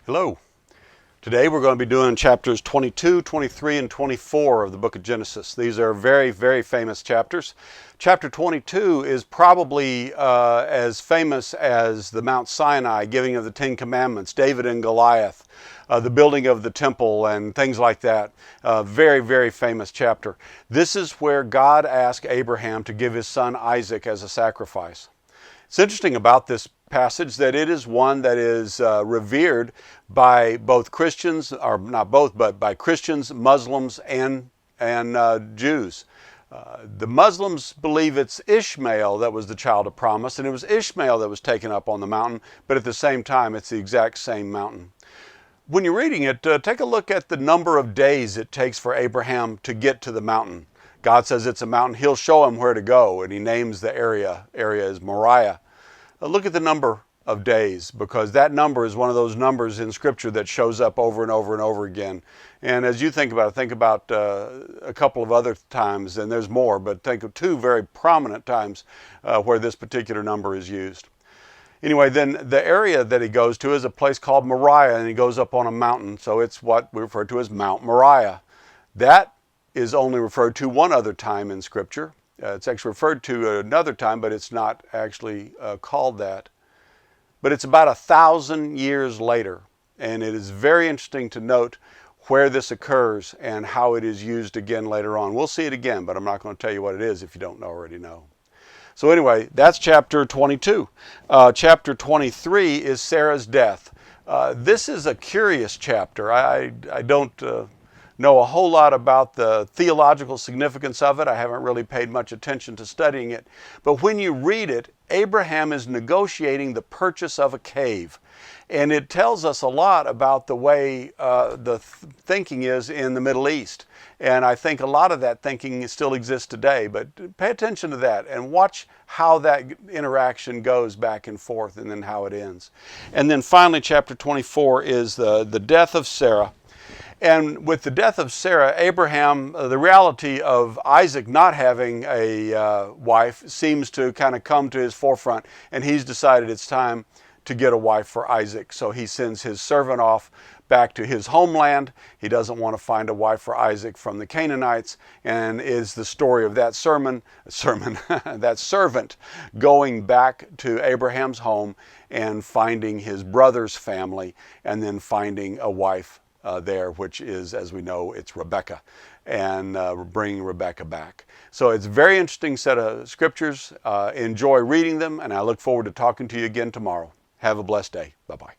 Hello. Today we're going to be doing chapters 22, 23, and 24 of the book of Genesis. These are very, very famous chapters. Chapter 22 is probably as famous as the Mount Sinai giving of the Ten Commandments, David and Goliath, the building of the temple, and things like that. Very, very famous chapter. This is where God asked Abraham to give his son Isaac as a sacrifice. It's interesting about this passage that it is one that is revered by both Christians, or not both, but by Christians, Muslims, and Jews. The Muslims believe it's Ishmael that was the child of promise, and it was Ishmael that was taken up on the mountain, but at the same time, it's the exact same mountain. When you're reading it, take a look at the number of days it takes for Abraham to get to the mountain. God says it's a mountain. He'll show him where to go, and he names the area. Area is Moriah. Look at the number of days, because that number is one of those numbers in Scripture that shows up over and over and over again. And as you think about a couple of other times, and there's more, but think of two very prominent times where this particular number is used. Anyway, then the area that he goes to is a place called Moriah, and he goes up on a mountain, so it's what we refer to as Mount Moriah. That is only referred to one other time in Scripture. It's actually referred to another time, but it's not actually called that. But it's about 1,000 years later, and it is very interesting to note where this occurs and how it is used again later on. We'll see it again, but I'm not going to tell you what it is if you don't already know. So anyway, that's chapter 22. Chapter 23 is Sarah's death. This is a curious chapter. I don't know a whole lot about the theological significance of it. I haven't really paid much attention to studying it. But when you read it, Abraham is negotiating the purchase of a cave. And it tells us a lot about the way the thinking is in the Middle East. And I think a lot of that thinking still exists today. But pay attention to that and watch how that interaction goes back and forth and then how it ends. And then finally, chapter 24 is the death of Sarah. And with the death of Sarah, Abraham, the reality of Isaac not having a wife seems to kind of come to his forefront, and he's decided it's time to get a wife for Isaac. So he sends his servant off back to his homeland. He doesn't want to find a wife for Isaac from the Canaanites, and is the story of that that servant going back to Abraham's home and finding his brother's family, and then finding a wife there, which is, as we know, it's Rebecca, and bringing Rebecca back. So it's a very interesting set of scriptures. Enjoy reading them, and I look forward to talking to you again tomorrow. Have a blessed day. Bye-bye.